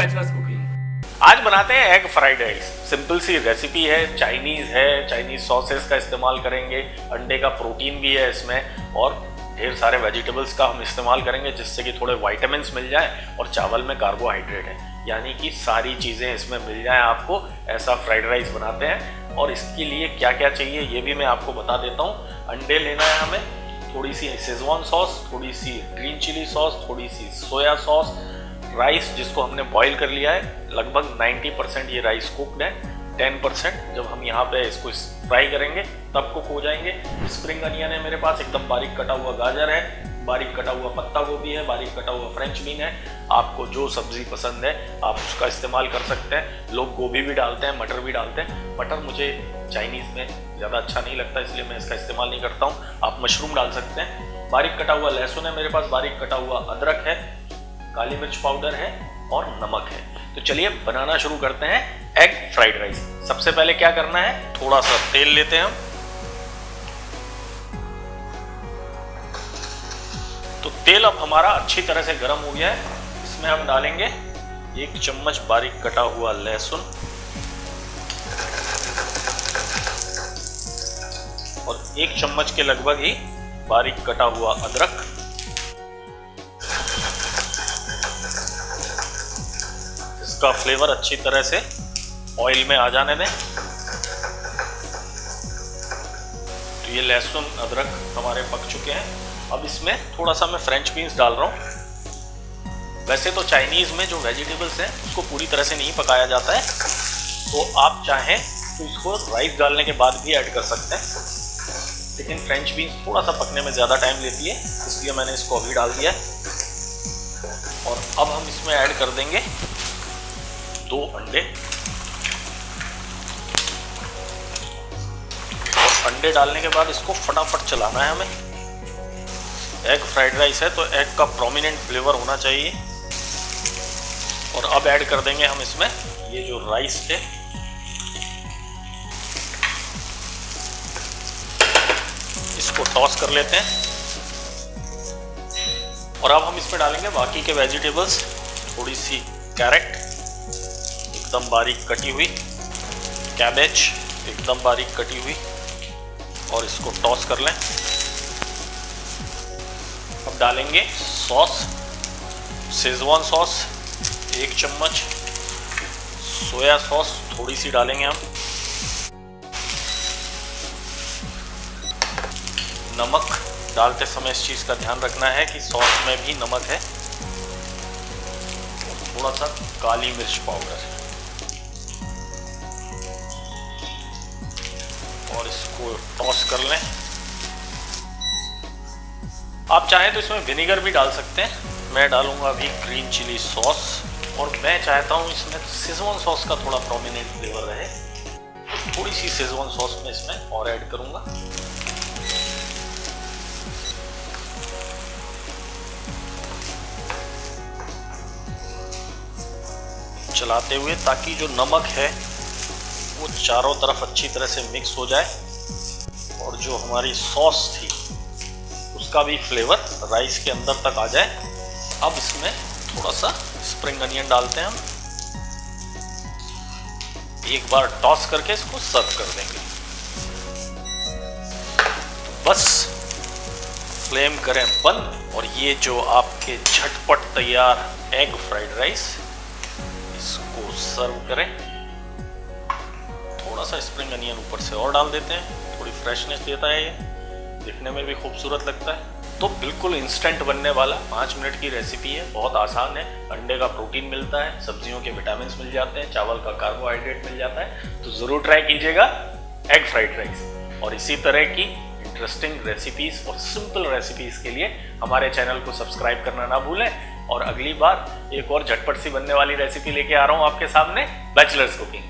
Bachelors cooking. आज बनाते हैं एग फ्राइड राइस। सिंपल सी रेसिपी है, चाइनीज सॉसेस का इस्तेमाल करेंगे, अंडे का प्रोटीन भी है इसमें और ढेर सारे वेजिटेबल्स का हम इस्तेमाल करेंगे जिससे कि थोड़े विटामिन्स मिल जाए और चावल में कार्बोहाइड्रेट है, यानी कि सारी चीज़ें इसमें मिल जाए आपको। ऐसा फ्राइड राइस बनाते हैं और इसके लिए क्या क्या चाहिए ये भी मैं आपको बता देता हूँ। अंडे लेना है हमें, थोड़ी सी शेजवान सॉस, थोड़ी सी ग्रीन चिली सॉस, थोड़ी सी सोया सॉस, राइस जिसको हमने बॉईल कर लिया है, लगभग 90% ये राइस कुकड है, 10% जब हम यहाँ पे इसको फ्राई करेंगे तब कुक हो जाएंगे। स्प्रिंग अनियन है मेरे पास, एकदम बारीक कटा हुआ गाजर है, बारीक कटा हुआ पत्ता गोभी है, बारीक कटा हुआ फ्रेंच बीन है। आपको जो सब्जी पसंद है आप उसका इस्तेमाल कर सकते हैं। लोग गोभी भी डालते हैं, मटर भी डालते हैं। मटर मुझे चाइनीज़ में ज़्यादा अच्छा नहीं लगता इसलिए मैं इसका इस्तेमाल नहीं करता हूँ। आप मशरूम डाल सकते हैं। बारीक कटा हुआ लहसुन है मेरे पास, बारीक कटा हुआ अदरक है, काली मिर्च पाउडर है और नमक है। तो चलिए बनाना शुरू करते हैं एग फ्राइड राइस। सबसे पहले क्या करना है, थोड़ा सा तेल लेते हैं हम। तो तेल अब हमारा अच्छी तरह से गर्म हो गया है। इसमें हम डालेंगे 1 चम्मच बारीक कटा हुआ लहसुन और 1 चम्मच के लगभग ही बारीक कटा हुआ अदरक। इसका फ्लेवर अच्छी तरह से ऑयल में आ जाने दें। तो ये लहसुन अदरक हमारे पक चुके हैं। अब इसमें थोड़ा सा मैं फ्रेंच बीन्स डाल रहा हूँ। वैसे तो चाइनीज़ में जो वेजिटेबल्स हैं उसको पूरी तरह से नहीं पकाया जाता है, तो आप चाहें तो इसको राइस डालने के बाद भी ऐड कर सकते हैं, लेकिन फ्रेंच बीन्स थोड़ा सा पकने में ज़्यादा टाइम लेती है, इसलिए मैंने इसको अभी डाल दिया है। और अब हम इसमें ऐड कर देंगे 2 अंडे। और अंडे डालने के बाद इसको फटाफट चलाना है हमें। एग फ्राइड राइस है तो एग का प्रोमिनेंट फ्लेवर होना चाहिए। और अब ऐड कर देंगे हम इसमें ये जो राइस थे, इसको टॉस कर लेते हैं। और अब हम इसमें डालेंगे बाकी के वेजिटेबल्स। थोड़ी सी कैरेट एकदम बारीक कटी हुई, कैबेज एकदम बारीक कटी हुई, और इसको टॉस कर लें। अब डालेंगे सॉस, शेजवान सॉस 1 चम्मच, सोया सॉस थोड़ी सी डालेंगे हम, नमक डालते समय इस चीज़ का ध्यान रखना है कि सॉस में भी नमक है, और थोड़ा सा काली मिर्च पाउडर, और इसको टॉस कर लें। आप चाहें तो इसमें विनेगर भी डाल सकते हैं। मैं डालूंगा अभी ग्रीन चिली सॉस, और मैं चाहता हूँ इसमें शेजवान सॉस का थोड़ा प्रोमिनेंट फ्लेवर रहे, तो थोड़ी सी शेजवान सॉस में इसमें और ऐड करूंगा। चलाते हुए ताकि जो नमक है वो चारों तरफ अच्छी तरह से मिक्स हो जाए, और जो हमारी सॉस थी उसका भी फ्लेवर राइस के अंदर तक आ जाए। अब इसमें थोड़ा सा स्प्रिंग अनियन डालते हैं हम। एक बार टॉस करके इसको सर्व कर देंगे। बस फ्लेम करें बंद, और ये जो आपके झटपट तैयार एग फ्राइड राइस, इसको सर्व करें। थोड़ा सा स्प्रिंग अनियन ऊपर से और डाल देते हैं, थोड़ी फ्रेशनेस देता है, ये दिखने में भी खूबसूरत लगता है। तो बिल्कुल इंस्टेंट बनने वाला 5 मिनट की रेसिपी है, बहुत आसान है। अंडे का प्रोटीन मिलता है, सब्जियों के विटामिन्स मिल जाते हैं, चावल का कार्बोहाइड्रेट मिल जाता है। तो ज़रूर ट्राई कीजिएगा एग फ्राइड राइस। और इसी तरह की इंटरेस्टिंग रेसिपीज़ और सिंपल रेसिपीज़ के लिए हमारे चैनल को सब्सक्राइब करना ना भूलें। और अगली बार एक और झटपट सी बनने वाली रेसिपी लेके आ रहा हूँ आपके सामने, बैचलर्स कुकिंग।